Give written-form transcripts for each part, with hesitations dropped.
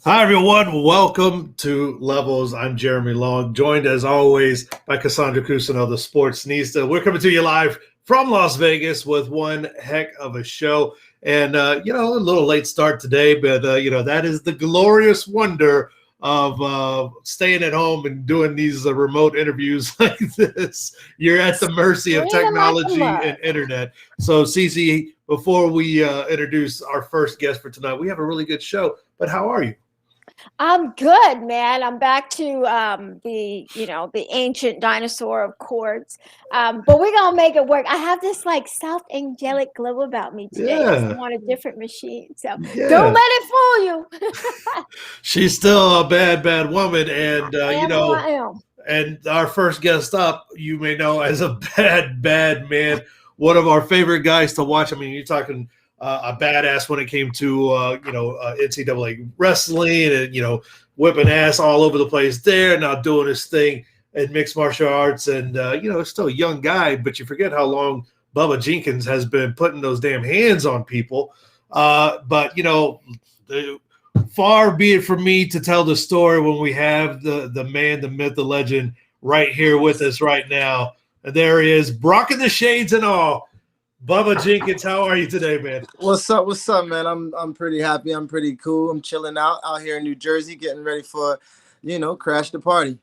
Hi, everyone. Welcome to Levels. I'm Jeremy Long, joined as always by Cassandra Cousineau, the Sportsnista. We're coming to you live from Las Vegas with one heck of a show. And, a little late start today, but, that is the glorious wonder of staying at home and doing these remote interviews like this. You're at the mercy of technology and internet. So, Cece, before we introduce our first guest for tonight, we have a really good show. But how are you? I'm good, man. I'm back to the ancient dinosaur of chords. But we're gonna make it work. I have this like soft angelic glow about me today. Yeah. I'm on a different machine. So Yeah. don't let it fool you. She's still a bad woman, and I am. and our first guest up, you may know as a bad man, one of our favorite guys to watch. I mean, you're talking a badass when it came to NCAA wrestling and whipping ass all over the place there. Now doing his thing in mixed martial arts, and still a young guy, but you forget how long Bubba Jenkins has been putting those damn hands on people. Far be it from me to tell the story when we have the man, the myth, the legend right here with us right now. And there he is, rocking the shades and all. Bubba Jenkins, how are you today, man? What's up, man? I'm pretty happy. I'm pretty cool. I'm chilling out here in New Jersey, getting ready for, crash the party.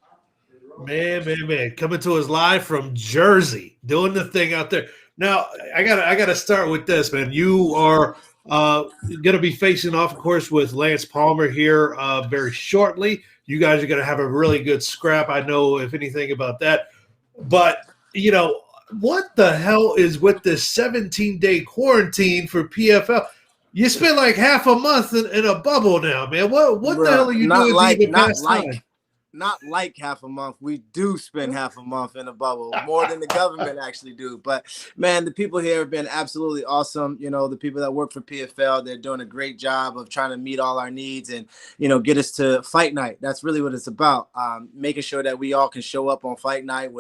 Man. Coming to us live from Jersey, doing the thing out there. Now, I gotta start with this, man. You are going to be facing off, of course, with Lance Palmer here very shortly. You guys are going to have a really good scrap. I know, if anything, about that. But, what the hell is with this 17-day quarantine for PFL? You spent like half a month in a bubble now, man. What the hell are you doing? Not like half a month. We do spend half a month in a bubble, more than the government actually do. But, man, the people here have been absolutely awesome. The people that work for PFL, they're doing a great job of trying to meet all our needs and, get us to fight night. That's really what it's about, making sure that we all can show up on fight night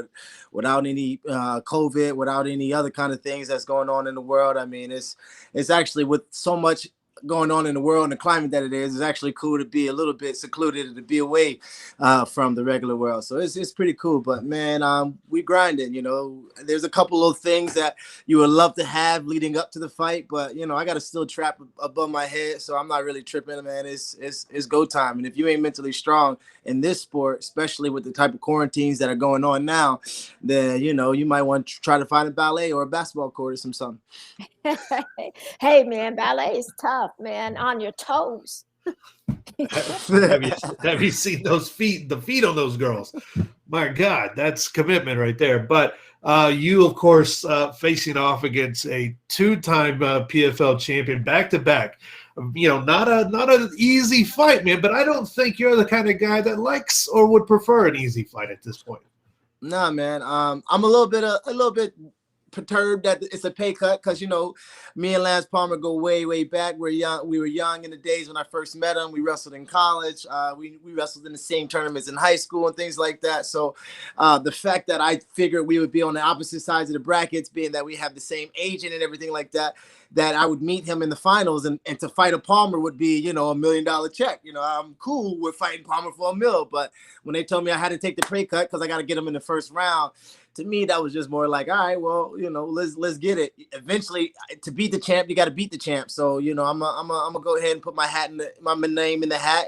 without any COVID, without any other kind of things that's going on in the world. I mean, it's actually with so much going on in the world and the climate that it is, it's actually cool to be a little bit secluded and to be away from the regular world. So it's pretty cool. But man, we grinding. There's a couple of things that you would love to have leading up to the fight, but I got a steel trap above my head, so I'm not really tripping, man. It's go time. And if you ain't mentally strong in this sport, especially with the type of quarantines that are going on now, then you might want to try to find a ballet or a basketball court or something. Hey, man, ballet is tough, man, on your toes. have you seen those feet, the feet on those girls? My God, that's commitment right there. But you, of course, facing off against a two-time PFL champion back-to-back. Not an easy fight, man, but I don't think you're the kind of guy that likes or would prefer an easy fight at this point. Nah, man. I'm a little bit perturbed that it's a pay cut because me and Lance Palmer go way back. We were young in the days when I first met him. We wrestled in college. We wrestled in the same tournaments in high school and things like that. So the fact that I figured we would be on the opposite sides of the brackets, being that we have the same agent and everything like that, that I would meet him in the finals and to fight a Palmer would be, $1 million check. I'm cool with fighting Palmer for $1 million, but when they told me I had to take the pay cut because I got to get him in the first round, to me, that was just more like, all right, well, let's get it. Eventually, to beat the champ, you got to beat the champ. So, I'm gonna go ahead and put my name in the hat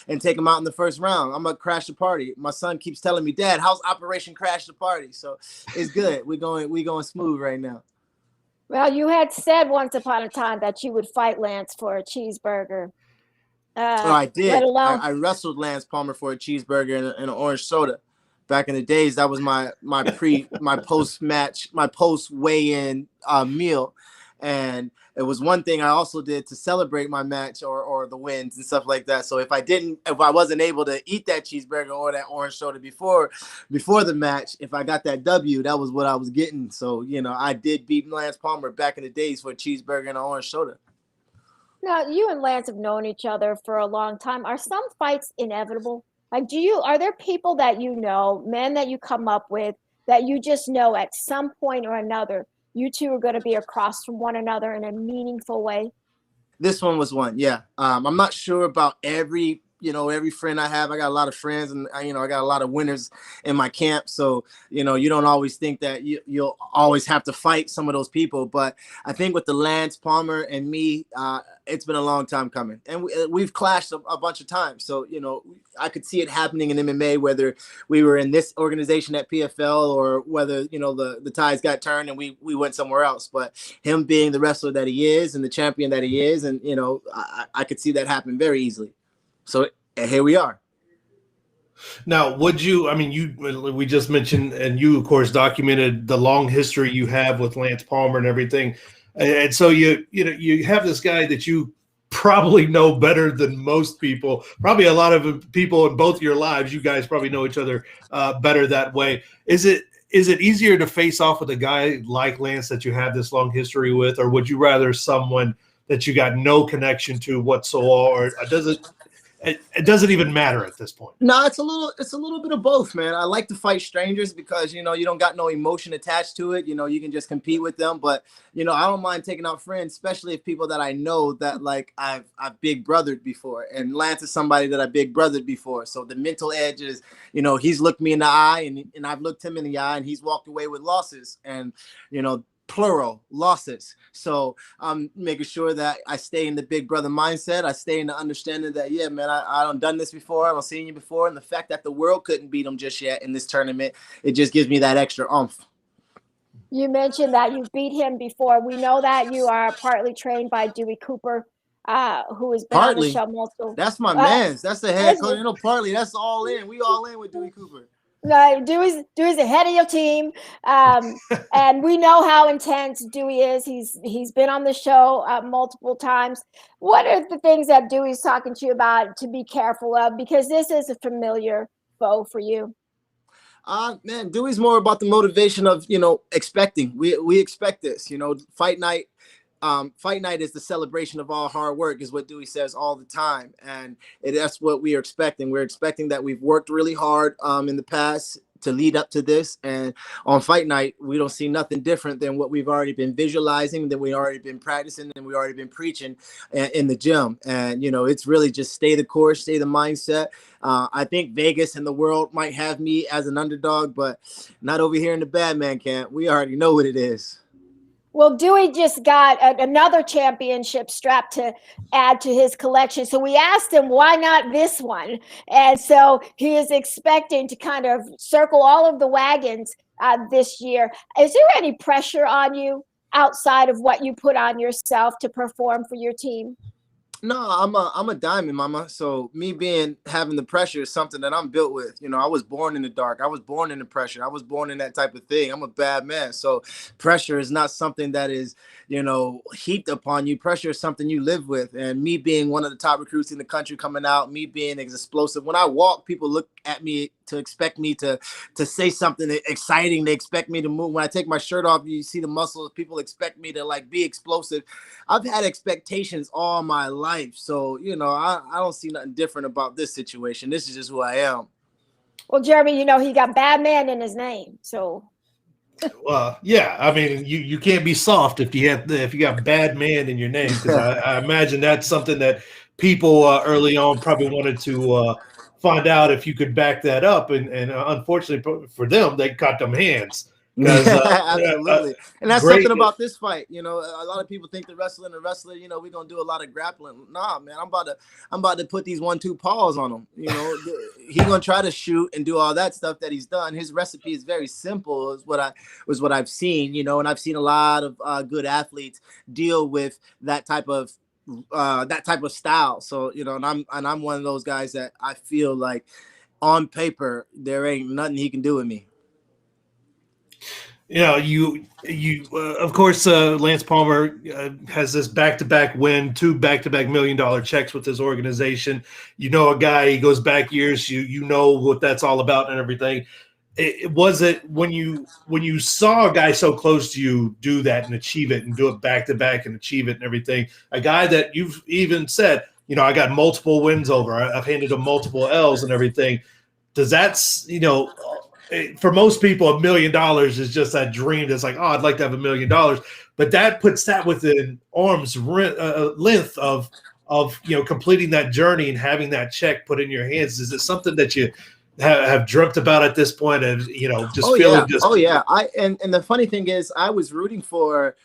and take him out in the first round. I'm gonna crash the party. My son keeps telling me, Dad, how's Operation Crash the Party? So it's good. We going smooth right now. Well, you had said once upon a time that you would fight Lance for a cheeseburger. I did. I wrestled Lance Palmer for a cheeseburger and an orange soda. Back in the days, that was my post weigh-in meal, and it was one thing I also did to celebrate my match or the wins and stuff like that. So if I wasn't able to eat that cheeseburger or that orange soda before the match, if I got that W, that was what I was getting. So I did beat Lance Palmer back in the days for a cheeseburger and an orange soda. Now, you and Lance have known each other for a long time. Are some fights inevitable? Like, are there people that men that you come up with that you just know at some point or another, you two are going to be across from one another in a meaningful way? This one was one. Yeah. I'm not sure about every friend I have. I got a lot of friends, and I got a lot of winners in my camp. So, you don't always think that you'll always have to fight some of those people. But I think with the Lance Palmer and me, it's been a long time coming, and we've clashed a bunch of times. So, I could see it happening in MMA, whether we were in this organization at PFL or whether, the ties got turned and we went somewhere else. But him being the wrestler that he is and the champion that he is, and, I could see that happen very easily. So here we are. Now, we just mentioned, and you, of course, documented the long history you have with Lance Palmer and everything. And so you have this guy that you probably know better than most people, probably a lot of people in both your lives. You guys probably know each other better that way. Is it easier to face off with a guy like Lance that you have this long history with, or would you rather someone that you got no connection to whatsoever, or it doesn't even matter at this point? No, it's a little bit of both, man. I like to fight strangers because, you don't got no emotion attached to it. You can just compete with them. But, I don't mind taking out friends, especially if people that I know that, like, I've big brothered before. And Lance is somebody that I big brothered before. So the mental edge is, he's looked me in the eye and I've looked him in the eye, and he's walked away with losses. And, plural losses. So I'm making sure that I stay in the big brother mindset. I stay in the understanding that, yeah, man, I done this before. I've seen you before. And the fact that the world couldn't beat him just yet in this tournament, it just gives me that extra oomph. You mentioned that you beat him before. We know that you are partly trained by Dewey Cooper, who has been on the show multiple. That's my man. That's the head coach. Partly, that's all in. We all in with Dewey Cooper. No, Dewey's the head of your team, and we know how intense Dewey is. He's been on the show multiple times. What are the things that Dewey's talking to you about to be careful of? Because this is a familiar foe for you. Man, Dewey's more about the motivation of, expecting. We expect this, fight night. Fight night is the celebration of all hard work, is what Dewey says all the time. And that's what we are expecting. We're expecting that we've worked really hard in the past to lead up to this. And on fight night, we don't see nothing different than what we've already been visualizing, that we've already been practicing, and we've already been preaching in the gym. And, it's really just stay the course, stay the mindset. I think Vegas and the world might have me as an underdog, but not over here in the bad man camp. We already know what it is. Well, Dewey just got another championship strap to add to his collection. So we asked him, why not this one? And so he is expecting to kind of circle all of the wagons this year. Is there any pressure on you outside of what you put on yourself to perform for your team? No, I'm a diamond, mama. So me having the pressure is something that I'm built with. I was born in the dark. I was born in the pressure. I was born in that type of thing. I'm a bad man. So pressure is not something that is, heaped upon you. Pressure is something you live with. And me being one of the top recruits in the country coming out, me being explosive. When I walk, people look at me to expect me to say something exciting. They expect me to move. When I take my shirt off, you see the muscles. People expect me to be explosive. I've had expectations all my life. So, I don't see nothing different about this situation. This is just who I am. Well, Jeremy, he got bad man in his name. So. Well, yeah. I mean, you can't be soft if you got bad man in your name, because I imagine that's something that people early on probably wanted to find out if you could back that up, and unfortunately for them, they cut them hands. Absolutely. And that's something about this fight. A lot of people think the wrestler, we're gonna do a lot of grappling. Nah, man, I'm about to put these 1-2 paws on him. He's gonna try to shoot and do all that stuff that he's done. His recipe is very simple, is what I've seen, and I've seen a lot of good athletes deal with that type of style. So, and I'm one of those guys that I feel like on paper there ain't nothing he can do with me. You of course, Lance Palmer has this back-to-back win, 2 back-to-back $1 million checks with his organization. A guy, he goes back years. You know what that's all about and everything. Was it when you saw a guy so close to you do that and achieve it and do it back-to-back and achieve it and everything, a guy that you've even said, I got multiple wins over, I've handed him multiple L's and everything. Does that, for most people, $1 million is just that dream that's like, oh, I'd like to have $1 million. But that puts that within arm's length of completing that journey and having that check put in your hands. Is it something that you have dreamt about at this point? And And the funny thing is, I was rooting for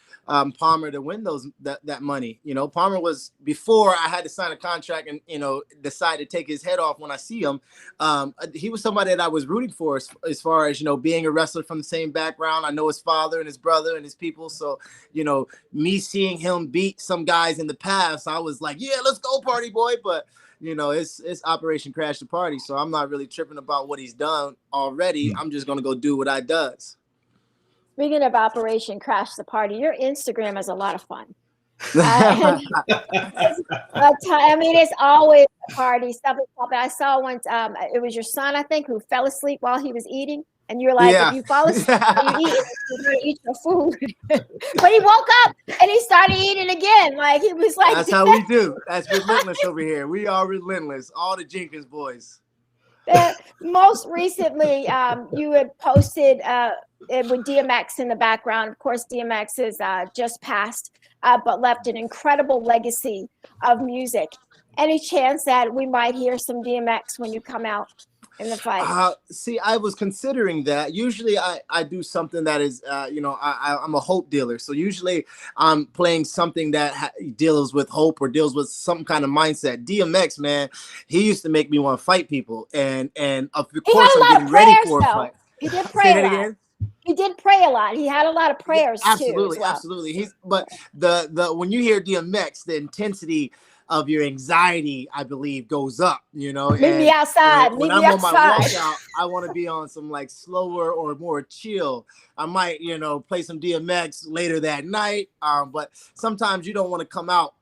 Palmer to win that money. Palmer was, before I had to sign a contract and decide to take his head off when I see him. He was somebody that I was rooting for as far as being a wrestler from the same background. I know his father and his brother and his people, so me seeing him beat some guys in the past, I was like, yeah, let's go, party boy. But it's Operation Crash the Party, so I'm not really tripping about what he's done already. I'm just gonna go do what I does. Speaking of Operation Crash the Party, your Instagram is a lot of fun. It's always a party. Stuff. I saw once, it was your son, I think, who fell asleep while he was eating. And you're like, if you fall asleep while you eat, you're going to eat your food. But he woke up and he started eating again. Like, he was like. That's how we do. That's relentless over here. We are relentless. All the Jenkins boys. Most recently, you had posted with DMX in the background. Of course, DMX is just passed, but left an incredible legacy of music. Any chance that we might hear some DMX when you come out in the fight? See, I was considering that. Usually I do something that is, I'm a hope dealer. So usually I'm playing something that deals with hope or deals with some kind of mindset. DMX, man, he used to make me want to fight people. And of course I'm getting ready for a fight. He did pray a lot. Again? He did pray a lot. He had a lot of prayers absolutely, too. Absolutely. But the when you hear DMX, the intensity of your anxiety, I believe, goes up, Meet me outside. When I'm on my walkout, I want to be on some like slower or more chill. I might, play some DMX later that night. But sometimes you don't want to come out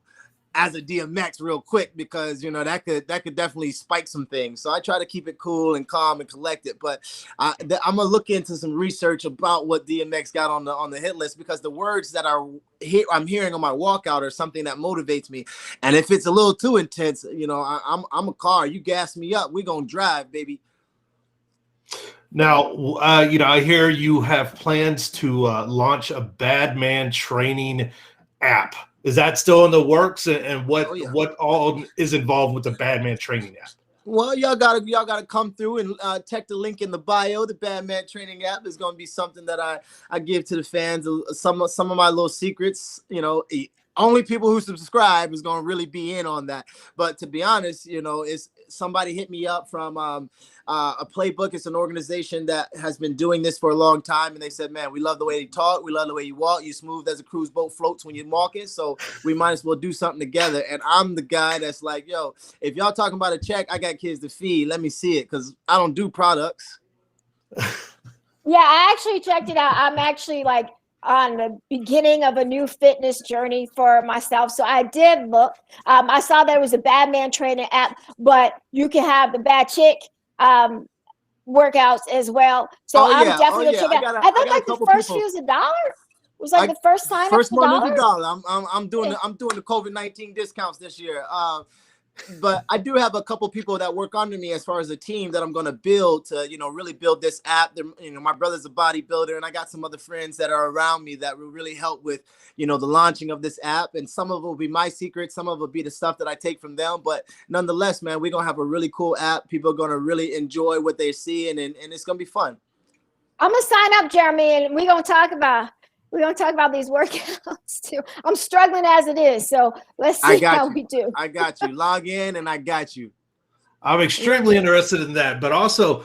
as a DMX real quick because that could definitely spike some things. So I try to keep it cool and calm and collected. But I'm gonna look into some research about what DMX got on the hit list, because the words that I'm hearing on my walkout are something that motivates me. And if it's a little too intense, I'm a car. You gas me up, we gonna drive, baby. Now, I hear you have plans to launch a bad man training app. Is that still in the works? And what all is involved with the Bad Man Training app? Well, y'all gotta come through and check the link in the bio. The Bad Man Training app is gonna be something that I give to the fans. Some of my little secrets. Only people who subscribe is gonna really be in on that. But to be honest, it's somebody hit me up from a Playbook. It's an organization that has been doing this for a long time, and they said, man, we love the way you talk, we love the way you walk, you smooth as a cruise boat floats when you're walking, so we might as well do something together. And I'm the guy that's like, yo, if y'all talking about a check, I got kids to feed, let me see it, because I don't do products. Yeah, I actually checked it out. I'm actually like on the beginning of a new fitness journey for myself. So I did look. I saw there was a Bad Man Training app, but you can have the bad chick workouts as well. So I'm definitely gonna check it out. I thought like the first few was $1. It was like the first time. First month is $1. I'm doing the COVID-19 discounts this year. But I do have a couple people that work under me as far as a team that I'm going to build to, really build this app. My brother's a bodybuilder, and I got some other friends that are around me that will really help with, the launching of this app. And some of it will be my secrets. Some of it will be the stuff that I take from them. But nonetheless, man, we're going to have a really cool app. People are going to really enjoy what they see, and it's going to be fun. I'm going to sign up, Jeremy, and we're going to talk about these workouts too. I'm struggling as it is, so let's see how we do. I got you. Log in, and I got you. I'm extremely interested in that, but also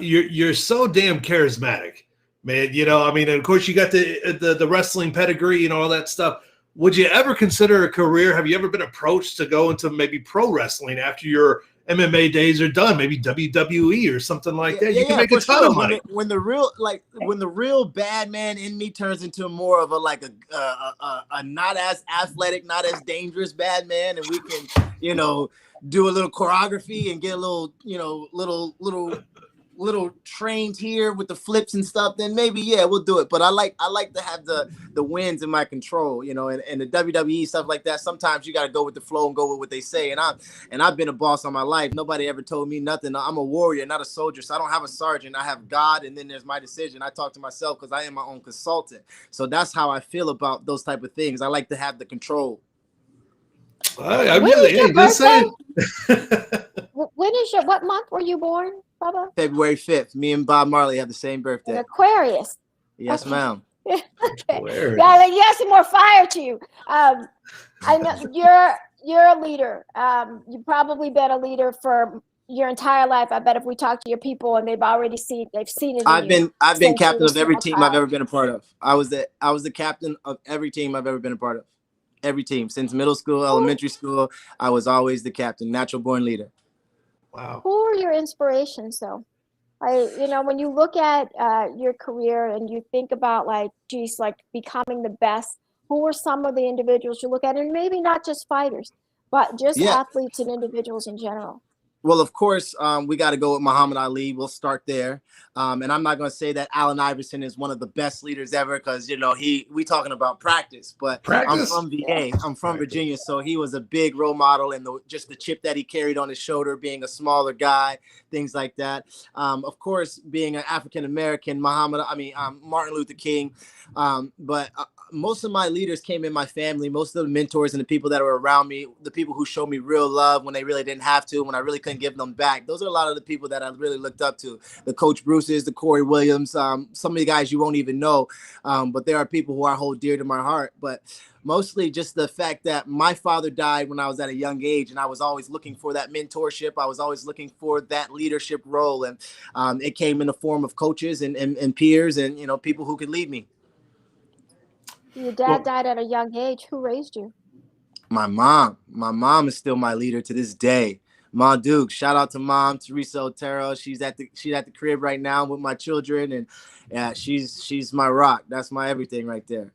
you're so damn charismatic, man. Of course you got the wrestling pedigree and all that stuff. Would you ever consider a career? Have you ever been approached to go into maybe pro wrestling after your MMA days are done, maybe WWE or something like that? You can make a ton of money. When the real bad man in me turns into more of a not as athletic, not as dangerous bad man, and we can, do a little choreography and get a little little trained here with the flips and stuff, then maybe yeah, we'll do it. But I like to have the wins in my control, you know, and the WWE stuff like that. Sometimes you got to go with the flow and go with what they say. And I've been a boss all my life. Nobody ever told me nothing. I'm a warrior, not a soldier. So I don't have a sergeant. I have God, and then there's my decision. I talk to myself because I am my own consultant. So that's how I feel about those type of things. I like to have the control. I'm just saying. What month were you born, Bubba? February 5th. Me and Bob Marley have the same birthday. An Aquarius. Yes, okay. ma'am. Okay. Yeah, you have some more fire to you. I know you're a leader. You've probably been a leader for your entire life. I bet if we talk to your people and they've seen it. I've been captain of every team I've ever been a part of. I was the captain of every team I've ever been a part of. Every team since middle school, elementary school, I was always the captain, natural born leader. Wow. Who are your inspirations, though? When you look at your career and you think about like becoming the best, who are some of the individuals you look at, and maybe not just fighters, but just athletes and individuals in general? Well, of course, we got to go with Muhammad Ali. We'll start there. And I'm not going to say that Allen Iverson is one of the best leaders ever because, we talking about practice. But I'm from VA. I'm from Virginia. So he was a big role model, and just the chip that he carried on his shoulder, being a smaller guy, things like that. Of course, being an African-American, Martin Luther King. But most of my leaders came in my family. Most of the mentors and the people that were around me, the people who showed me real love when they really didn't have to, when I really couldn't give them back. Those are a lot of the people that I really looked up to. The Coach Bruce's, the Corey Williams, some of the guys you won't even know. But there are people who I hold dear to my heart. But mostly just the fact that my father died when I was at a young age, and I was always looking for that mentorship. I was always looking for that leadership role. And it came in the form of coaches and peers and, people who could lead me. Your dad died at a young age. Who raised you? My mom. My mom is still my leader to this day. Ma Duke. Shout out to Mom, Teresa Otero. She's at the crib right now with my children, and yeah, she's my rock. That's my everything right there.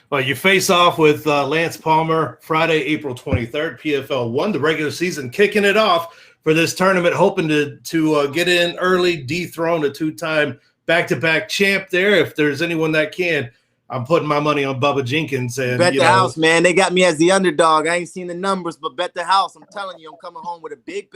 Well, you face off with Lance Palmer Friday, April 23rd. PFL 1, the regular season, kicking it off for this tournament, hoping to get in early, dethrone a two-time back-to-back champ there. If there's anyone that can, I'm putting my money on Bubba Jenkins. And bet the house, man. They got me as the underdog. I ain't seen the numbers, but bet the house. I'm telling you, I'm coming home with a big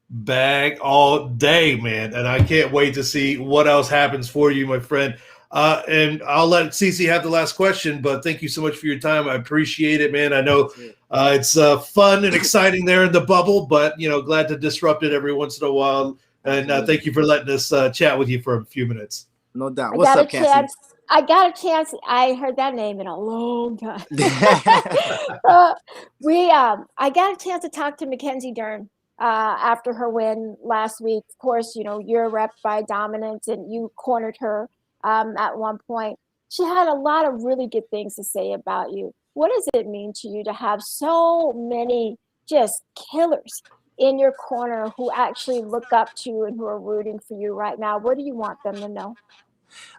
bag all day, man. And I can't wait to see what else happens for you, my friend. And I'll let Cece have the last question, but thank you so much for your time. I appreciate it, man. I know it's fun and exciting there in the bubble, but, glad to disrupt it every once in a while. And thank you for letting us chat with you for a few minutes. No doubt. What's up, Cassie? I got a chance. I heard that name in a long time. I got a chance to talk to Mackenzie Dern after her win last week. Of course, you're repped by Dominance, and you cornered her at one point. She had a lot of really good things to say about you. What does it mean to you to have so many just killers in your corner who actually look up to you and who are rooting for you right now? What do you want them to know?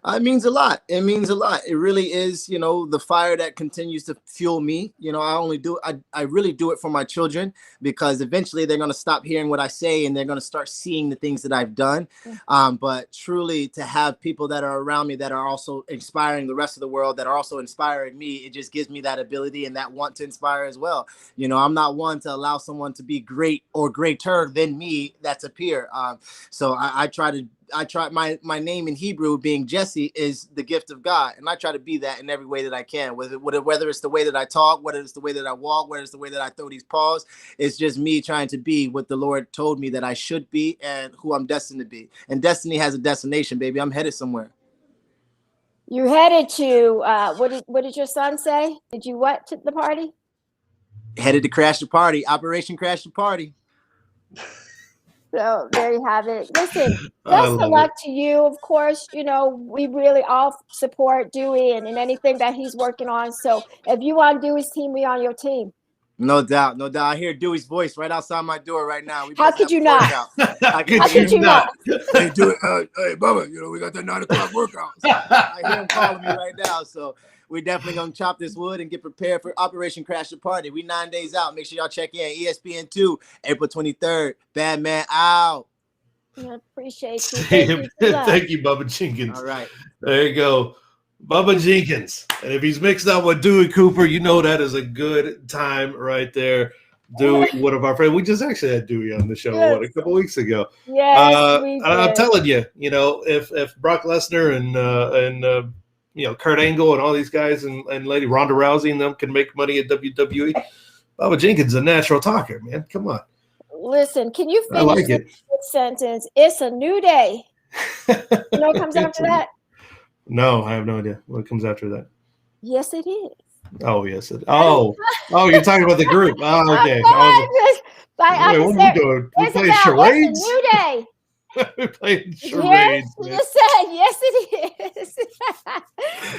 It means a lot. It means a lot. It really is, the fire that continues to fuel me. I really do it for my children, because eventually they're going to stop hearing what I say and they're going to start seeing the things that I've done. But truly, to have people that are around me that are also inspiring the rest of the world, that are also inspiring me, it just gives me that ability and that want to inspire as well. I'm not one to allow someone to be great or greater than me. That's a peer. So I try my name in Hebrew being Jesse is the gift of God. And I try to be that in every way that I can, whether it's the way that I talk, whether it's the way that I walk, whether it's the way that I throw these paws. It's just me trying to be what the Lord told me that I should be and who I'm destined to be. And destiny has a destination, baby. I'm headed somewhere. You're headed to, what did your son say? Did you what to the party? Headed to crash the party. Operation Crash the Party. So there you have it. Listen, best of luck to you. Of course, we really all support Dewey and anything that he's working on. So if you want Dewey's team, we on your team. No doubt. I hear Dewey's voice right outside my door right now. How could you not? How could you not? Hey, Dewey, hey, Bubba, we got that 9 o'clock workout. I hear him calling me right now. So we definitely gonna chop this wood and get prepared for Operation Crash the Party. We 9 days out. Make sure y'all check in. ESPN2, April 23rd. Bad man out. I appreciate you. Thank you. Thank you, Bubba Jenkins. All right. There you go. Bubba Jenkins. And if he's mixed up with Dewey Cooper, you know that is a good time right there. Dewey, one of our friends. We just actually had Dewey on the show a couple weeks ago. Yes, we did. I'm telling you, if Brock Lesnar and Kurt Angle and all these guys and Lady Ronda Rousey and them can make money at WWE, Bubba Jenkins is a natural talker, man. Come on. Listen, can you finish this sentence? It's a new day. You know what comes after that? No, I have no idea what comes after that. Yes, it is. Oh, yes. You're talking about the group. Oh, okay. What are we doing? We playing charades? It's a new day. We're playing charades. You just said, yes, it is.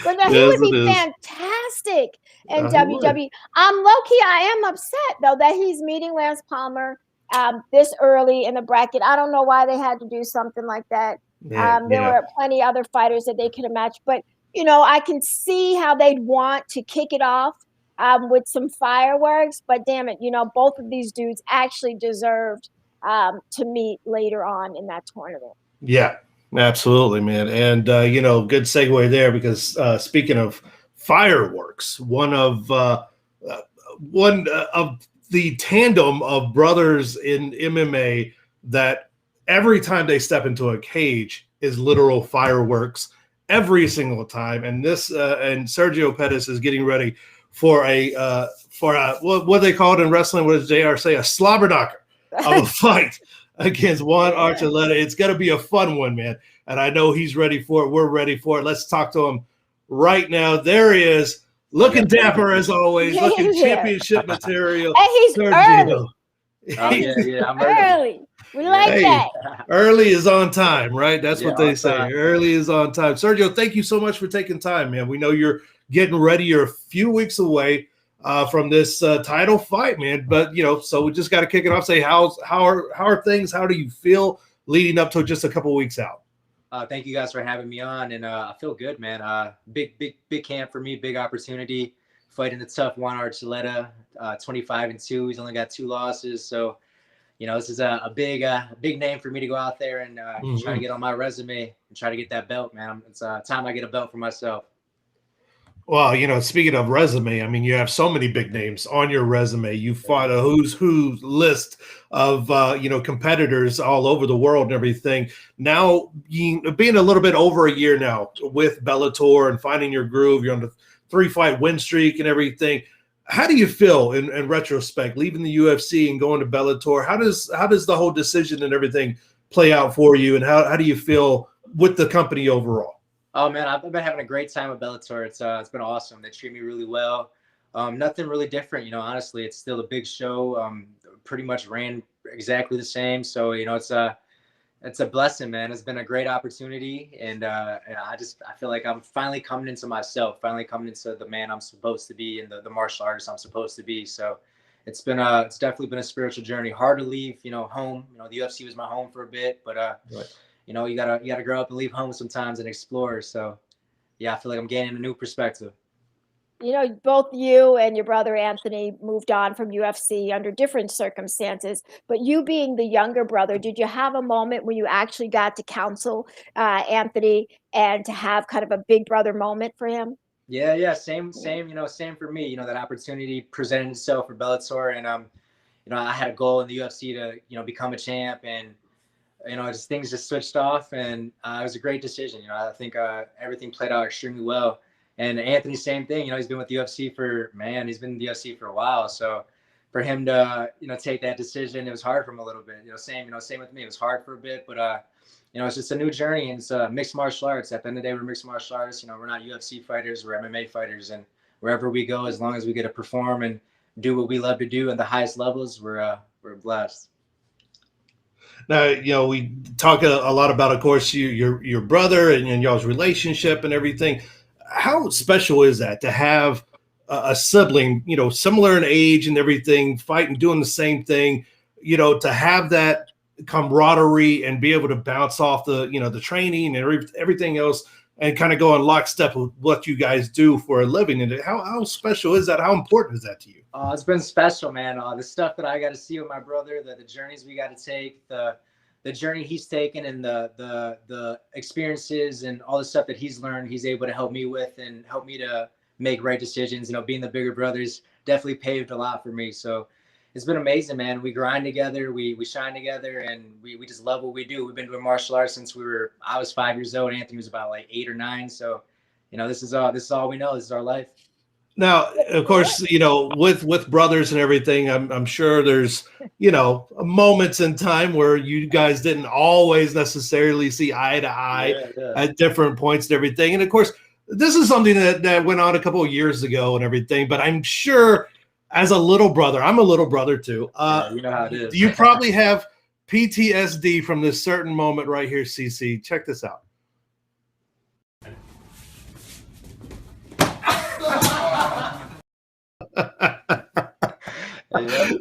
But no, he would be fantastic in WWE. Low-key, I am upset, though, that he's meeting Lance Palmer this early in the bracket. I don't know why they had to do something like that. There were plenty other fighters that they could have matched. But, I can see how they'd want to kick it off with some fireworks. But, damn it, both of these dudes actually deserved to meet later on in that tournament. Yeah, absolutely, man. And, good segue there because speaking of fireworks, one of the tandem of brothers in MMA that every time they step into a cage is literal fireworks every single time. And this and Sergio Pettis is getting ready for what they call it in wrestling. What does JR say? A slobber knocker of a fight against Juan Archuleta. It's going to be a fun one, man. And I know he's ready for it. We're ready for it. Let's talk to him right now. There he is. Looking dapper as always, looking championship material. And he's Sergio. early. I'm early. We like that. Early is on time, right? That's what they say. Time. Early is on time. Sergio, thank you so much for taking time, man. We know you're getting ready. You're a few weeks away from this title fight, man. But, so we just got to kick it off. Say, how are things? How do you feel leading up to just a couple weeks out? Thank you guys for having me on, and I feel good, man. Big camp for me, big opportunity, fighting the tough Juan Archuleta, 25-2. He's only got 2 losses, so this is a big name for me to go out there and try to get on my resume and try to get that belt, man. It's time I get a belt for myself. Well, speaking of resume, I mean, you have so many big names on your resume. You fought a who's who list of, competitors all over the world and everything. Now, being a little bit over a year now with Bellator and finding your groove, you're on the 3-fight win streak and everything. How do you feel in retrospect, leaving the UFC and going to Bellator? How does the whole decision and everything play out for you? And how do you feel with the company overall? Oh man, I've been having a great time at Bellator. It's been awesome. They treat me really well. Nothing really different, honestly. It's still a big show. Pretty much ran exactly the same. So, it's a blessing, man. It's been a great opportunity. And I feel like I'm finally coming into myself, finally coming into the man I'm supposed to be and the martial artist I'm supposed to be. So it's definitely been a spiritual journey. Hard to leave, home. The UFC was my home for a bit, but right. You gotta grow up and leave home sometimes and explore. So, yeah, I feel like I'm gaining a new perspective. Both you and your brother Anthony moved on from UFC under different circumstances. But you being the younger brother, did you have a moment when you actually got to counsel Anthony and to have kind of a big brother moment for him? Yeah, same. Same for me. That opportunity presented itself for Bellator, and I had a goal in the UFC to become a champ and. Things just switched off, and it was a great decision. I think everything played out extremely well. And Anthony, same thing. He's been with the UFC he's been in the UFC for a while. So for him to, take that decision, it was hard for him a little bit. Same with me. It was hard for a bit, but it's just a new journey, and it's mixed martial arts. At the end of the day, we're mixed martial artists. We're not UFC fighters. We're MMA fighters, and wherever we go, as long as we get to perform and do what we love to do at the highest levels, we're blessed. Now, we talk a lot about, of course, your brother and y'all's relationship and everything. How special is that to have a sibling, similar in age and everything, fighting, doing the same thing, to have that camaraderie and be able to bounce off the training and everything else. and kind of go in lockstep with what you guys do for a living. And how special is that? How important is that to you? It's been special, man. The stuff that I got to see with my brother, the journeys we got to take, the journey he's taken, and the experiences and all the stuff that he's learned, he's able to help me with and help me to make right decisions. You know, being the bigger brothers definitely paved a lot for me. So it's been amazing, man. We grind together, we shine together, and we just love what we do. We've been doing martial arts since I was 5 years old. Anthony was about like 8 or 9. So, you know, this is all we know. This is our life. Now, of course, you know, with brothers and everything, I'm sure there's, you know, moments in time where you guys didn't always necessarily see eye to eye at different points and everything. And of course, this is something that went on a couple of years ago and everything, but I'm sure as a little brother, I'm a little brother too. You know how it is. You probably have PTSD from this certain moment right here, CC. Check this out.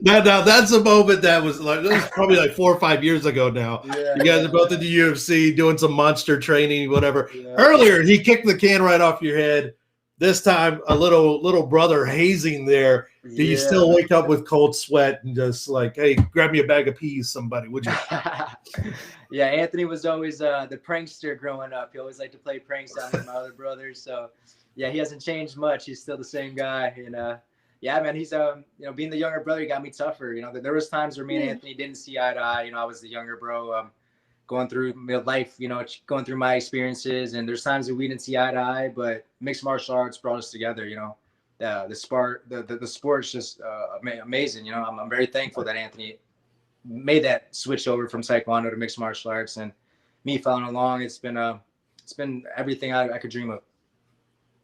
Now that's a moment that was probably like 4 or 5 years ago now. You guys are both in the UFC doing some monster training, whatever. Earlier, he kicked the can right off your head. This time, a little brother hazing there. Do you still wake up with cold sweat and just like, hey, grab me a bag of peas, somebody, would you? Yeah, Anthony was always the prankster growing up. He always liked to play pranks on my other brothers. So, yeah, he hasn't changed much. He's still the same guy. And yeah, man, he's you know, being the younger brother, he got me tougher. You know, there was times where me and Anthony didn't see eye to eye. You know, I was the younger bro, going through life, you know, going through my experiences, and there's times that we didn't see eye to eye, but mixed martial arts brought us together. You know, the sport's just amazing. You know, I'm very thankful that Anthony made that switch over from Taekwondo to mixed martial arts, and me following along. It's been everything I could dream of.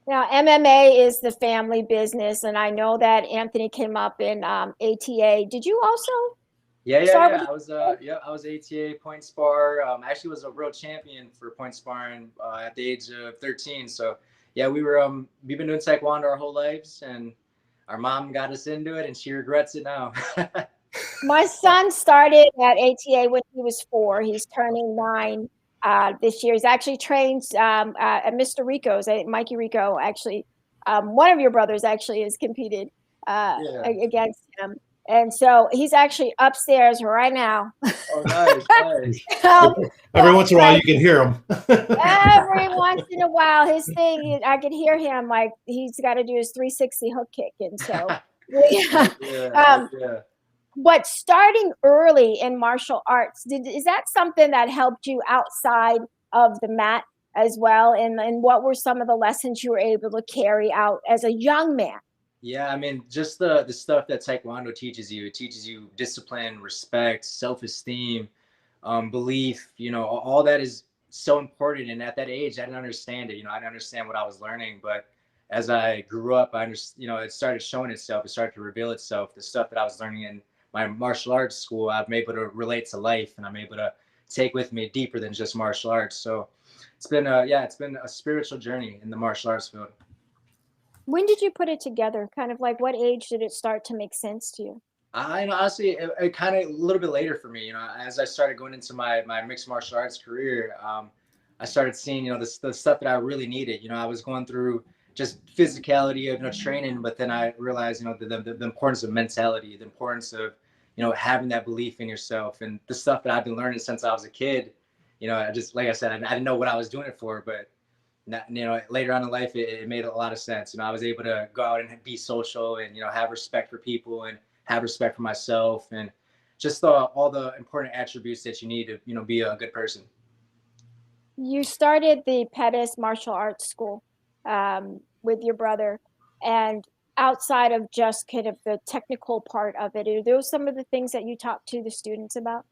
Now, MMA is the family business, and I know that Anthony came up in ATA. Did you also? Yeah. I was ATA point spar. I actually was a world champion for point sparring at the age of 13. So yeah, we've been doing Taekwondo our whole lives, and our mom got us into it, and she regrets it now. My son started at ATA when he was 4. He's turning 9 this year. He's actually trained at Mr. Rico's. Mikey Rico, actually, one of your brothers actually has competed against him. And so he's actually upstairs right now. Oh, nice. Every once in a while, you can hear him. Every once in a while, his thing, I could hear him like he's got to do his 360 hook kick. And so, but starting early in martial arts, is that something that helped you outside of the mat as well? And what were some of the lessons you were able to carry out as a young man? Yeah, I mean, just the stuff that Taekwondo teaches you. It teaches you discipline, respect, self-esteem, belief. You know, all that is so important. And at that age, I didn't understand it. You know, I didn't understand what I was learning. But as I grew up, it started showing itself. It started to reveal itself. The stuff that I was learning in my martial arts school, I'm able to relate to life, and I'm able to take with me deeper than just martial arts. So it's been a spiritual journey in the martial arts field. When did you put it together? Kind of like what age did it start to make sense to you? Honestly, it kind of a little bit later for me. You know, as I started going into my mixed martial arts career, I started seeing, you know, the stuff that I really needed. You know, I was going through just physicality of, you know, training, but then I realized, you know, the importance of mentality, the importance of, you know, having that belief in yourself, and the stuff that I've been learning since I was a kid. You know, like I said, I didn't know what I was doing it for, but you know, later on in life, it made a lot of sense. You know, I was able to go out and be social, and, you know, have respect for people and have respect for myself, and just all the important attributes that you need to, you know, be a good person. You started the Pettis Martial Arts School with your brother, and outside of just kind of the technical part of it, are those some of the things that you talk to the students about?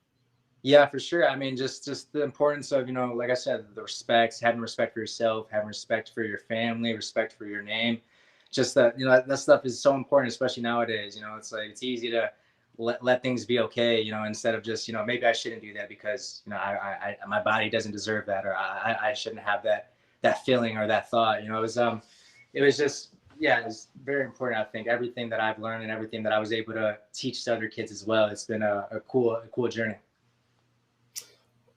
Yeah, for sure. I mean, just the importance of, you know, like I said, the respect, having respect for yourself, having respect for your family, respect for your name. Just that, you know, that stuff is so important, especially nowadays. You know, it's like, it's easy to let things be okay, you know, instead of just, you know, maybe I shouldn't do that because, you know, I my body doesn't deserve that, or I shouldn't have that feeling or that thought. You know, it was just, yeah, it's very important. I think everything that I've learned and everything that I was able to teach to other kids as well, it's been a cool journey.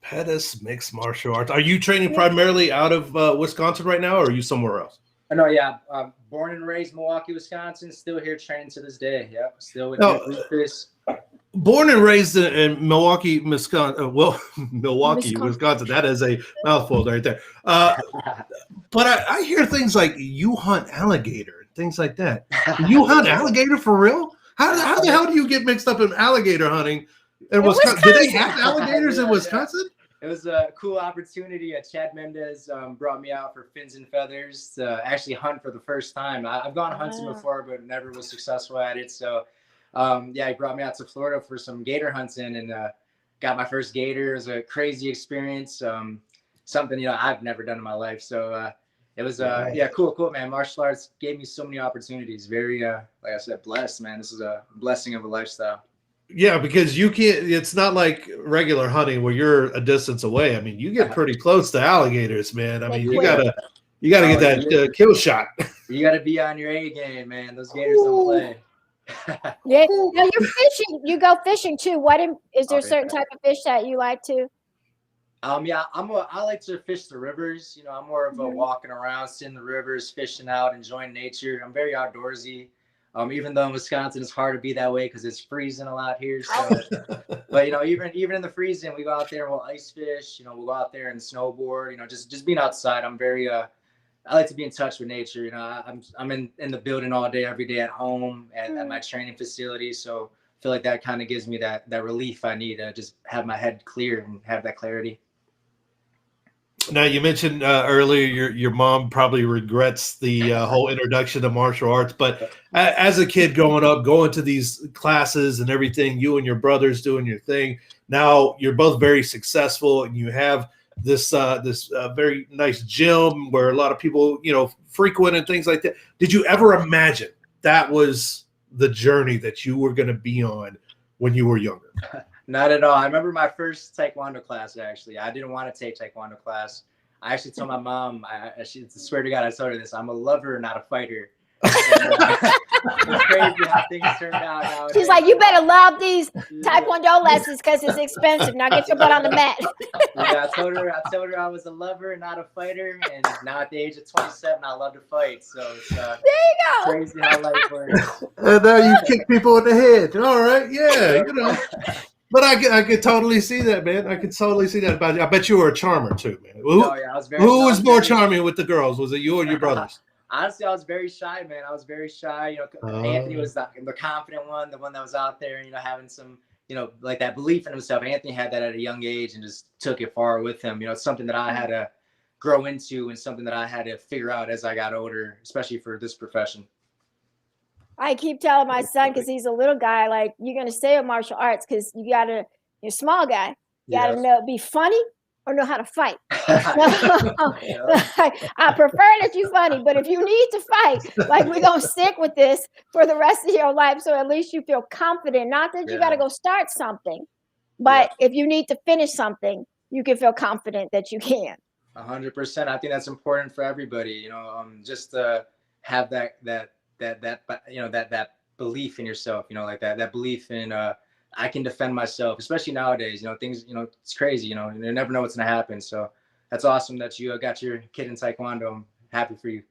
Pettis mixed martial arts. Are you training primarily out of Wisconsin right now, or are you somewhere else? No, yeah. Born and raised Milwaukee, Wisconsin. Still here training to this day. Yep. Still with Rufus. Born and raised in Milwaukee, Wisconsin. Milwaukee, Wisconsin. That is a mouthful right there. But I hear things like you hunt alligator and things like that. You hunt alligator for real? How the hell do you get mixed up in alligator hunting in Wisconsin? Do they have alligators in Wisconsin? It was a cool opportunity. Chad Mendez brought me out for Fins and Feathers to actually hunt for the first time. I've gone hunting before, but never was successful at it. So, he brought me out to Florida for some gator hunting and got my first gator. It was a crazy experience, something, I've never done in my life. So it was, cool, man. Martial arts gave me so many opportunities. Very, like I said, blessed, man. This is a blessing of a lifestyle. Yeah, because you can't. It's not like regular hunting where you're a distance away. I mean, you get pretty close to alligators, man. I mean, you gotta get that kill shot. You gotta be on your A game, man. Those gators don't play. Yeah, now you're fishing. You go fishing too. Is there a certain type of fish that you like to? I like to fish the rivers. I'm more of a walking around, sitting in the rivers, fishing out, enjoying nature. I'm very outdoorsy. Even though in Wisconsin it's hard to be that way because it's freezing a lot here. So, but even in the freezing, we go out there and we'll ice fish. We'll go out there and snowboard. Just being outside. I'm very I like to be in touch with nature. I'm in the building all day, every day at home at my training facility. So I feel like that kind of gives me that relief I need to just have my head clear and have that clarity. Now, you mentioned earlier your mom probably regrets the whole introduction to martial arts, but as a kid growing up, going to these classes and everything, you and your brothers doing your thing. Now you're both very successful, and you have this very nice gym where a lot of people frequent and things like that. Did you ever imagine that was the journey that you were going to be on when you were younger? Not at all. I remember my first Taekwondo class, actually. I didn't want to take Taekwondo class. I actually told my mom, I swear to God, I told her this, I'm a lover, not a fighter. And, it's crazy how things turned out nowadays. She's like, you better love these Taekwondo lessons because it's expensive. Now get your butt on the mat. I told her I was a lover, not a fighter. And now at the age of 27, I love to fight. So it's there you go. Crazy how life works. And now you kick people in the head. All right. Yeah. But I could totally see that, man. I could totally see that about you. I bet you were a charmer too, man. Who was more charming with the girls? Was it you or your brothers? Honestly, I was very shy, man. I was very shy. Anthony was the confident one, the one that was out there, having some, like that belief in himself. Anthony had that at a young age and just took it far with him. It's something that I had to grow into and something that I had to figure out as I got older, especially for this profession. I keep telling my son, because he's a little guy, like, you're going to stay with martial arts because you're a small guy. You got to be funny or know how to fight. I prefer that you're funny, but if you need to fight, like, we're going to stick with this for the rest of your life. So at least you feel confident. Not that you got to go start something, but if you need to finish something, you can feel confident that you can. 100%. I think that's important for everybody, just to have that belief in yourself, like that belief in I can defend myself, especially nowadays. Things, it's crazy. You never know what's gonna happen. So that's awesome that you got your kid in Taekwondo. I'm happy for you.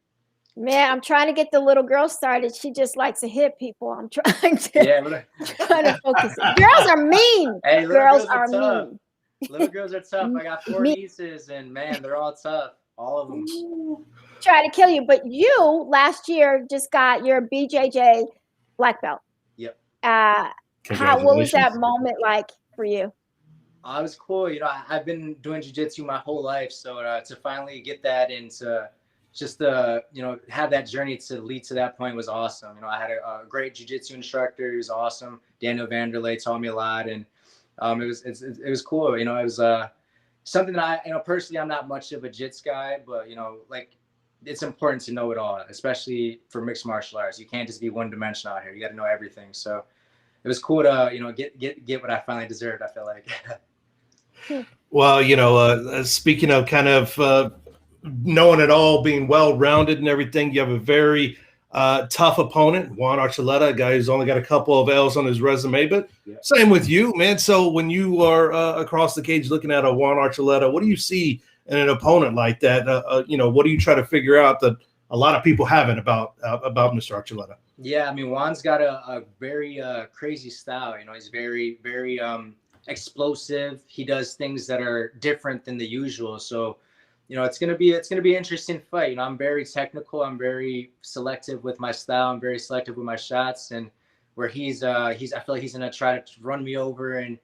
Man, I'm trying to get the little girl started. She just likes to hit people. I'm trying to focus. Girls are mean. Hey, girls are mean. Little girls are tough. I got 4 nieces, and man, they're all tough. All of them. Try to kill you, but you last year just got your BJJ black belt. Yep. What was that moment like for you? It was cool. I've been doing jiu-jitsu my whole life, so to finally get that and to just have that journey to lead to that point was awesome. I had a great jiu-jitsu instructor. He was awesome. Daniel Vanderlei taught me a lot, and it was cool. It was something that I personally, I'm not much of a jits guy, but like, it's important to know it all, especially for mixed martial arts. You can't just be one dimensional out here. You got to know everything. So it was cool to, get what I finally deserved, I feel like. Well, speaking of kind of knowing it all, being well-rounded and everything, you have a very Tough opponent, Juan Archuleta, a guy who's only got a couple of L's on his resume, but Yeah. same with you, man. So when you are across the cage looking at a Juan Archuleta, what do you see in an opponent like that? What do you try to figure out that a lot of people haven't about Mr. Archuleta? Yeah, I mean, Juan's got a very crazy style. He's very, very explosive. He does things that are different than the usual. So, it's gonna be an interesting fight. I'm very technical. I'm very selective with my style. I'm very selective with my shots. And where he's I feel like he's gonna try to run me over and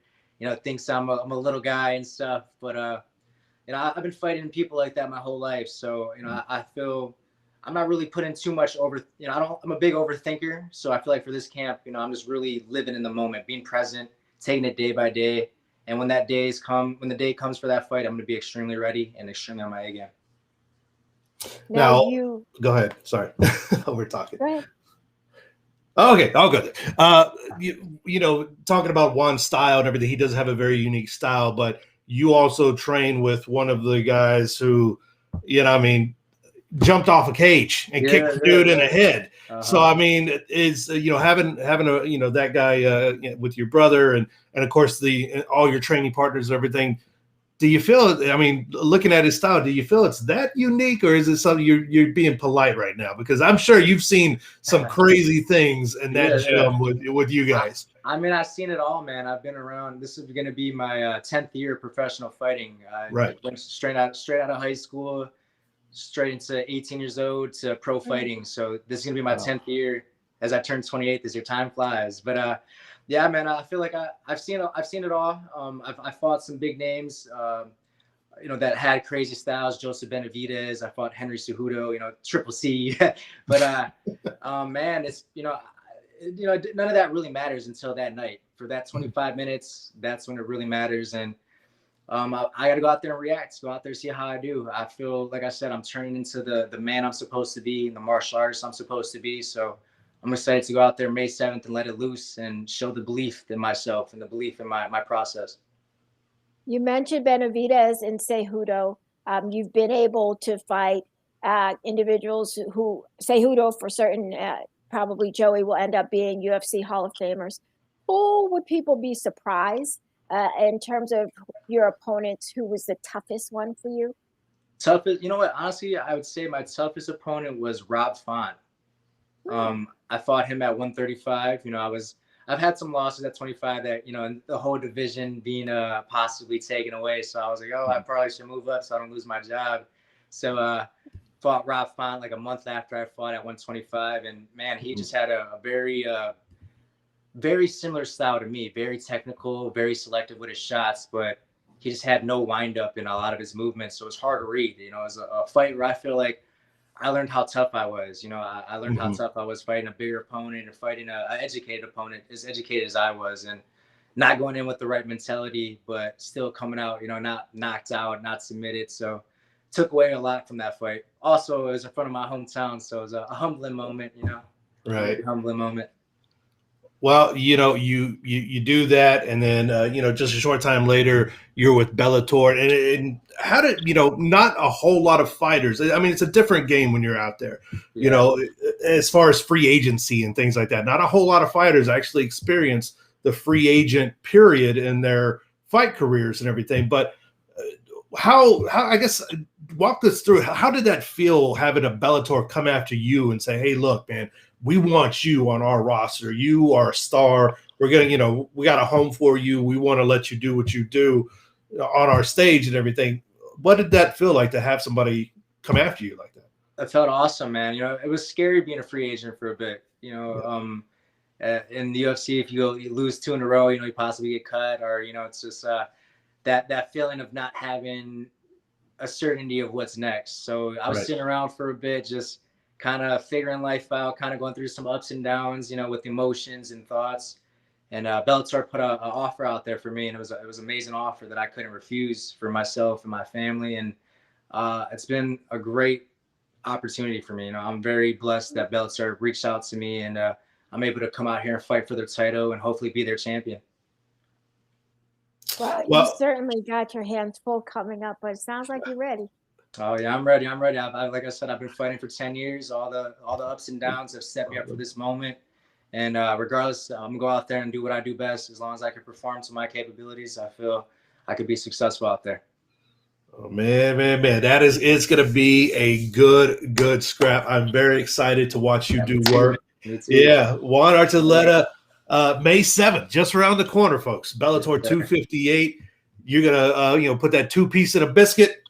thinks I'm a little guy and stuff. But I've been fighting people like that my whole life. So I feel I'm not really putting too much over. I'm a big overthinker. So I feel like for this camp, I'm just really living in the moment, being present, taking it day by day. And when the day comes for that fight, I'm going to be extremely ready and extremely on my A game. Now go ahead. Sorry, we're talking. Go ahead. Okay, I'll go there. Talking about Juan's style and everything, he does have a very unique style, but you also train with one of the guys who, jumped off a cage and kicked the dude in the head. Uh-huh. So I mean, is having a that guy with your brother and of course all your training partners and everything. Do you feel? I mean, looking at his style, do you feel it's that unique, or is it something you're being polite right now? Because I'm sure you've seen some crazy things in that gym with you guys. I mean, I've seen it all, man. I've been around. This is going to be my 10th year of professional fighting. I went straight out of high school, straight into 18 years old to pro fighting. So this is gonna be my 10th year as I turn 28 this year. Time flies. But yeah, man, I feel like I've seen it all. I've fought some big names, that had crazy styles. Joseph Benavidez. I fought Henry Cejudo, Triple C. But man, it's none of that really matters until that night. For that 25 minutes, that's when it really matters. And I got to go out there and react, go out there, see how I do. I feel, like I said, I'm turning into the man I'm supposed to be and the martial artist I'm supposed to be. So I'm excited to go out there May 7th and let it loose and show the belief in myself and the belief in my process. You mentioned Benavidez and Cejudo. You've been able to fight individuals who Cejudo for certain, probably Joey will end up being UFC Hall of Famers. Who would people be surprised in terms of your opponents, who was the toughest one for you? Toughest, what? Honestly, I would say my toughest opponent was Rob Font. I fought him at 135. I've had some losses at 25 that, the whole division being possibly taken away. So I was like, I probably should move up so I don't lose my job. So fought Rob Font like a month after I fought at 125. And man, he just had a very, very similar style to me, very technical, very selective with his shots, but he just had no wind up in a lot of his movements. So it's hard to read. It was a fight where I feel like I learned how tough I was. I learned how tough I was fighting a bigger opponent and fighting an educated opponent, as educated as I was, and not going in with the right mentality, but still coming out, not knocked out, not submitted. So took away a lot from that fight. Also, it was in front of my hometown, so it was a humbling moment, Right. Humbling moment. Well, you do that, and then just a short time later, you're with Bellator, and how did not a whole lot of fighters. I mean, it's a different game when you're out there, as far as free agency and things like that. Not a whole lot of fighters actually experience the free agent period in their fight careers and everything. But how I guess walk us through. How did that feel having a Bellator come after you and say, "Hey, look, man, we want you on our roster. You are a star. We're gonna, we got a home for you. We want to let you do what you do on our stage and everything." What did that feel like to have somebody come after you like that? It felt awesome, man. It was scary being a free agent for a bit. In the UFC, if you lose 2 in a row, you possibly get cut, or it's just that feeling of not having a certainty of what's next. So I was sitting around for a bit, just kind of figuring life out, kind of going through some ups and downs, with emotions and thoughts. And Bellator put an offer out there for me, and it was an amazing offer that I couldn't refuse for myself and my family. And it's been a great opportunity for me. I'm very blessed that Bellator reached out to me, and I'm able to come out here and fight for their title and hopefully be their champion. Well, you certainly got your hands full coming up, but it sounds like you're ready. Oh yeah, I'm ready. I'm ready. Like I said, I've been fighting for 10 years. All the ups and downs have set me up for this moment. And regardless, I'm gonna go out there and do what I do best. As long as I can perform to my capabilities, I feel I could be successful out there. Oh, man. It's going to be a good scrap. I'm very excited to watch you do work. Me too. Yeah, Juan Archuleta, May 7th, just around the corner, folks. Bellator 258. You're going to put that 2-piece in a biscuit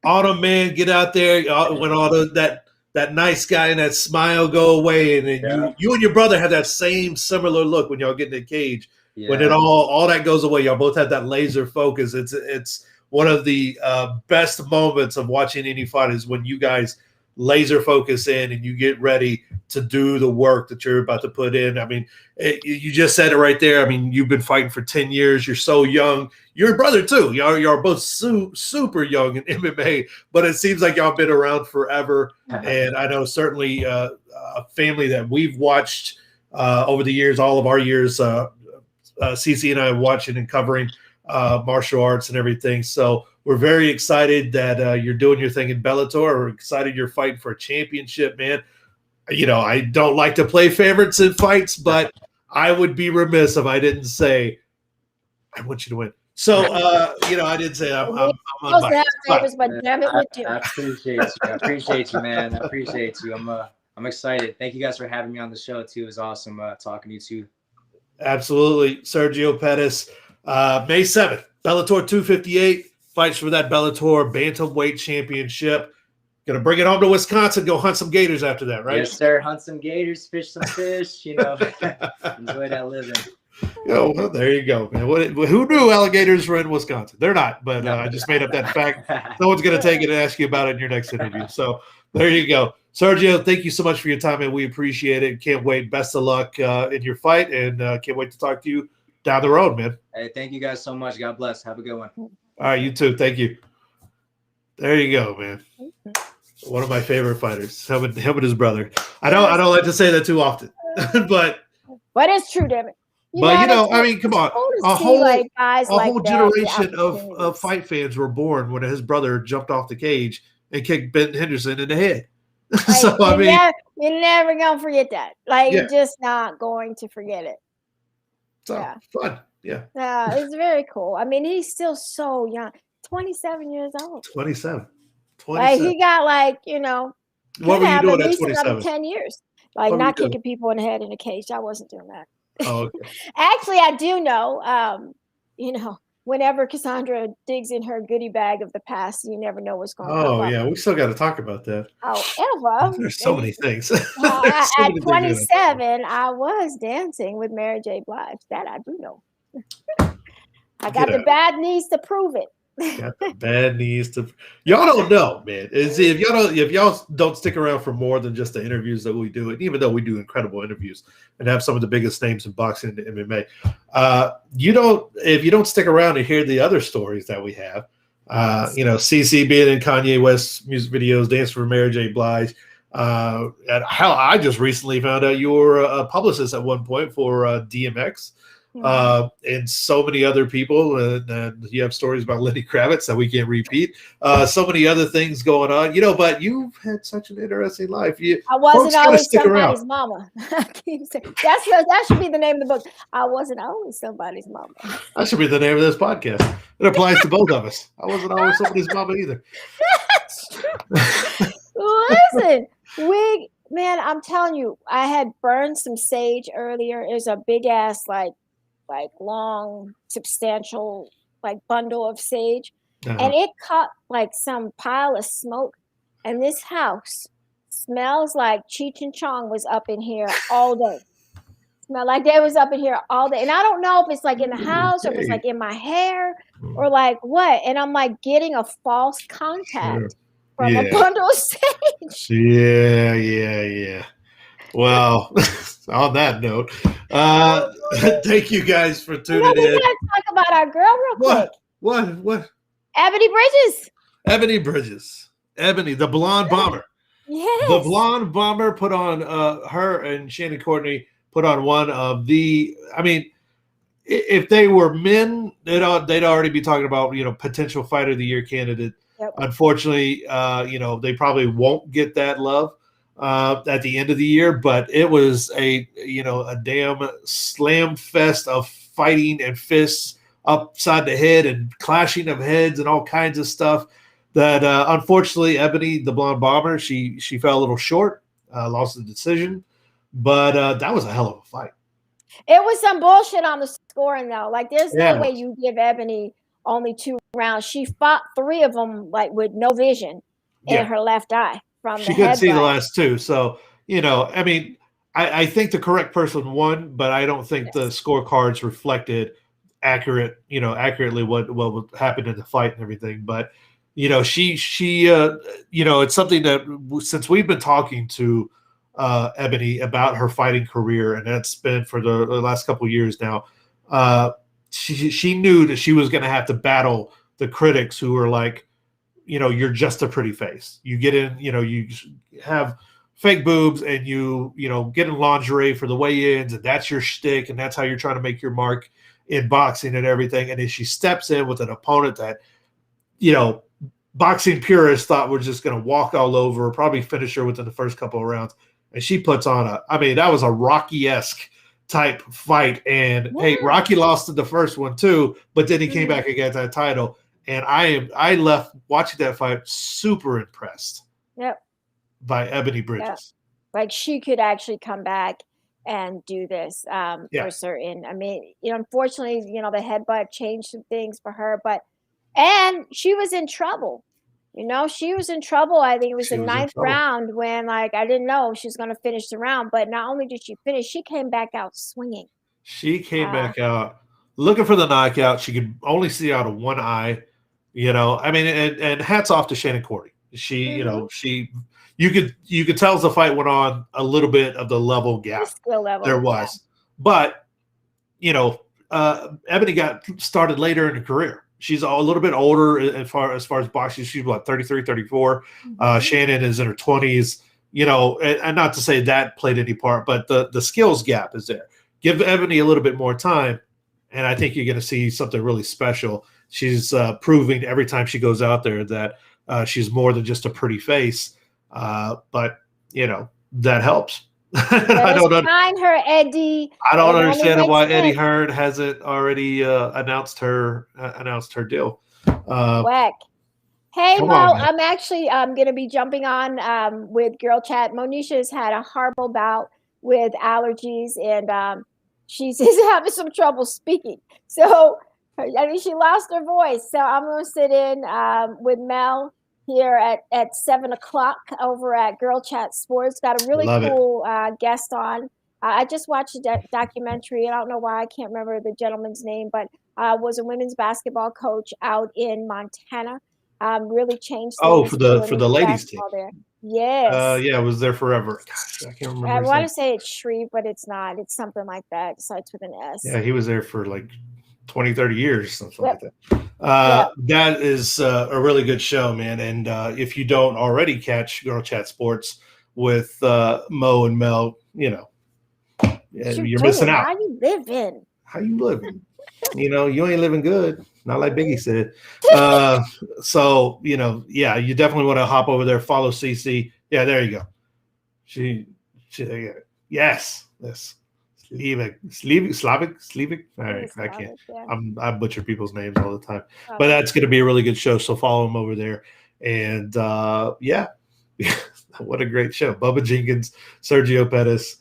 on him, man. Get out there when all that nice guy and that smile go away. And then you and your brother have that same similar look when y'all get in the cage. Yeah. When it all that goes away, y'all both have that laser focus. It's one of the best moments of watching any fight is when you guys laser focus in and you get ready to do the work that you're about to put in. I mean, you just said it right there. I mean, you've been fighting for 10 years. You're so young. Your brother too. Y'all both super young in MMA, but it seems like y'all been around forever. And I know certainly a family that we've watched over the years, all of our years, CC and I watching and covering martial arts and everything. So we're very excited that you're doing your thing in Bellator. We're excited you're fighting for a championship, man. I don't like to play favorites in fights, but I would be remiss if I didn't say I want you to win. So, I did say I'm favorites, but damn it, with you. I appreciate you. I appreciate you, man. I appreciate you. I'm excited. Thank you guys for having me on the show too. It was awesome talking to you too. Absolutely, Sergio Pettis. May 7th, Bellator 258 fights for that Bellator Bantamweight Championship. Gonna bring it home to Wisconsin. Go hunt some gators after that, right? Yes, sir. Hunt some gators, fish some fish. Enjoy that living. Well, there you go, man. Who knew alligators were in Wisconsin? They're not, but I just made up that fact. No one's gonna take it and ask you about it in your next interview. So there you go, Sergio. Thank you so much for your time, and we appreciate it. Can't wait. Best of luck in your fight, and can't wait to talk to you down the road, man. Hey, thank you guys so much. God bless. Have a good one. All right, you too. Thank you. There you go, man. One of my favorite fighters. Him and his brother. I don't like to say that too often, but it's true, damn it. I mean, come on. A whole generation that, of fight fans were born when his brother jumped off the cage and kicked Ben Henderson in the head. So you're never gonna forget that. You're just not going to forget it. So fun. Yeah. Yeah, it's very cool. I mean, he's still so young. 27 years old. 27. He got what were you doing at 27? 10 years. Not kicking people in the head in a cage. I wasn't doing that. Oh, okay. Actually, I do know, whenever Cassandra digs in her goodie bag of the past, you never know what's going on. Oh, yeah. We still got to talk about that. However, there's so many things. At 27, I was dancing with Mary J. Blige. That I do know. I got the bad knees to prove it. Got the bad knees to. Y'all don't know, man. If y'all don't stick around for more than just the interviews that we do, and even though we do incredible interviews and have some of the biggest names in boxing and MMA, if you don't stick around and hear the other stories that we have, CC being in Kanye West's music videos, dancing for Mary J. Blige. And how I just recently found out you were a publicist at one point for DMX. And so many other people, and you have stories about Lenny Kravitz that we can't repeat. So many other things going on, but you've had such an interesting life. I wasn't always somebody's mama. That should be the name of the book. I wasn't always somebody's mama. That should be the name of this podcast. It applies to both of us. I wasn't always somebody's mama either. Listen, I'm telling you, I had burned some sage earlier. It was a big ass long, substantial, bundle of sage. And it caught some pile of smoke. And this house smells like Cheech and Chong was up in here all day. Smell like they was up in here all day. And I don't know if it's in the house or if it's in my hair or what. And I'm getting a false contact from a bundle of sage. Yeah. Well, on that note, thank you guys for tuning in. We gotta talk about our girl real quick. What? Ebony Bridges. Ebony, the blonde bomber. Yes. The blonde bomber put on her and Shannon Courtney put on one of the. I mean, if they were men, they'd already be talking about potential fight of the year candidate. Yep. Unfortunately, they probably won't get that love at the end of the year, but it was a damn slam fest of fighting and fists upside the head and clashing of heads and all kinds of stuff that unfortunately Ebony, the blonde bomber, she fell a little short, lost the decision, but that was a hell of a fight. It was some bullshit on the scoring though. Like there's no way Yeah. you give Ebony only 2 rounds. She fought 3 of them like with no vision in her left eye from She the couldn't see the headbutt. last 2. So, I mean, I think the correct person won, but I don't think the scorecards reflected accurately what happened in the fight and everything. But she it's something that since we've been talking to Ebony about her fighting career, and that's been for the last couple of years now, she knew that she was going to have to battle the critics who were like, you're just a pretty face. You get in, you have fake boobs and you get in lingerie for the weigh-ins, and that's your shtick, and that's how you're trying to make your mark in boxing and everything. And then she steps in with an opponent that, boxing purists thought was just going to walk all over, probably finish her within the first couple of rounds. And she puts on that was a Rocky-esque type fight. And hey, Rocky lost in the first one too, but then he came back against that title. And I left watching that fight super impressed. Yep. By Ebony Bridges. Yep. Like she could actually come back and do this for certain. I mean, unfortunately, the headbutt changed some things for her, and she was in trouble. She was in trouble. I think it was the 9th round when I didn't know she was going to finish the round, but not only did she finish, she came back out swinging. She came back out looking for the knockout. She could only see out of one eye, I mean, and hats off to Shannon Cordy. She, you could tell as the fight went on a little bit of the level gap skill level there was, but Ebony got started later in her career. She's a little bit older as far as boxing. She's 33, 34. Shannon is in her 20s, and not to say that played any part, but the skills gap is there. Give Ebony a little bit more time, and I think you're going to see something really special. She's proving every time she goes out there that she's more than just a pretty face. But that helps. I don't her, Eddie. I don't understand why Eddie Hearn hasn't already announced her deal. Whack. Hey, Mo, I'm actually going to be jumping on with Girl Chat. Monisha has had a horrible bout with allergies, and she's having some trouble speaking. So, she lost her voice. So I'm going to sit in with Mel here at 7:00 over at Girl Chat Sports. Got a really cool guest on. I just watched a documentary. I don't know why I can't remember the gentleman's name, but was a women's basketball coach out in Montana. Really changed things. For the ladies team there. Yes. Yeah, it was there forever. Gosh, I can't remember. I want to say it's Shreve, but it's not. It's something like that. It starts with an S. Yeah, he was there for like 20, 30 years, something like that. That is a really good show, man. And if you don't already catch Girl Chat Sports with Mo and Mel, you're missing out. How you living? You ain't living good. Not like Biggie said. So, you definitely want to hop over there, follow CC. Yeah, there you go. She yes. Slavic. All right, I can't. Yeah. I butcher people's names all the time, but that's going to be a really good show. So follow him over there, and what a great show! Bubba Jenkins, Sergio Pettis.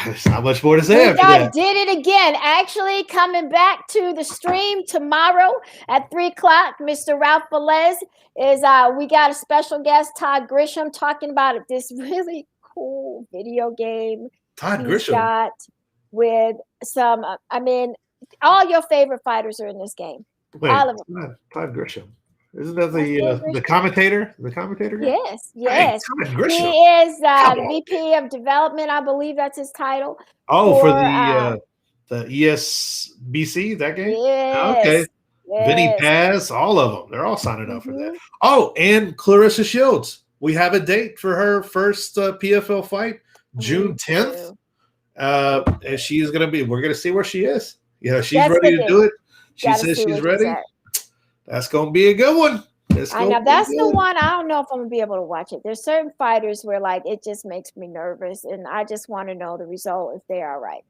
There's not much more to say after that. Did it again. Actually, coming back to the stream tomorrow at 3:00. Mr. Ralph Velez is. We got a special guest, Todd Grisham, talking about this really cool video game. Todd Grisham got with some. All your favorite fighters are in this game. Wait, all of them. Todd Grisham. Isn't that the commentator? The commentator guy? Yes. Hey, Todd Grisham. He is the VP of Development. I believe that's his title. Oh, for the ESBC, that game? Yes. Okay. Yes. Vinny Paz, all of them. They're all signing up for that. Oh, and Clarissa Shields. We have a date for her first PFL fight. June 10th, and she is going to be. We're going to see where she is. She's ready to do it. She says she's ready. That's going to be a good one. I know that's the one. I don't know if I'm gonna be able to watch it. There's certain fighters where like it just makes me nervous, and I just want to know the result if they are right.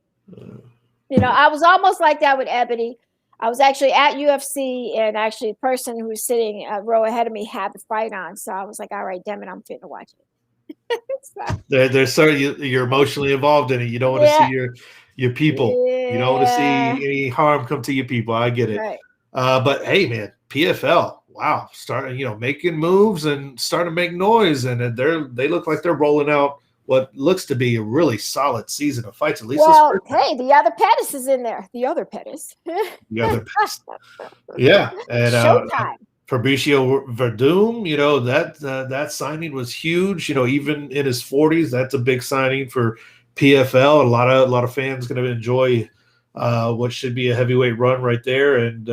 You know, I was almost like that with Ebony. I was actually at UFC, and actually, the person who was sitting a row ahead of me had the fight on, so I was like, "All right, damn it, I'm fit to watch it." So, There's certain you're emotionally involved in it. You don't want to see your people. You don't want to see any harm come to your people. I get it. Right. But hey, man, PFL. Wow, starting making moves and starting to make noise, and they look like they're rolling out what looks to be a really solid season of fights. At least hey, the other Pettis is in there. The other Pettis. The other Pettis. Yeah, and Showtime. Fabricio Verdum, that signing was huge. Even in his 40s, that's a big signing for PFL. A lot of fans going to enjoy what should be a heavyweight run right there, and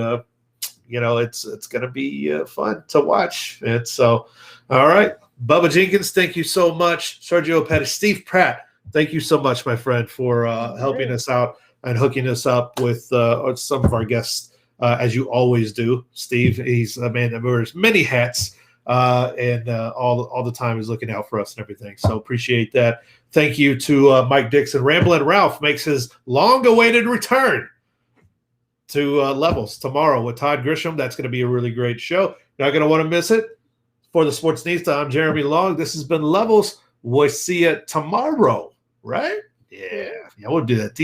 it's going to be fun to watch. And so, all right, Bubba Jenkins, thank you so much. Sergio Pettis, Steve Pratt, thank you so much, my friend, for helping us out and hooking us up with some of our guests, as you always do. Steve, he's a man that wears many hats, and all the time is looking out for us and everything. So appreciate that. Thank you to Mike Dixon. Ramblin' Ralph makes his long-awaited return to Levels tomorrow with Todd Grisham. That's going to be a really great show. Not going to want to miss it. For the Sportsnista, I'm Jeremy Long. This has been Levels. We'll see you tomorrow, right? Yeah, we'll do that.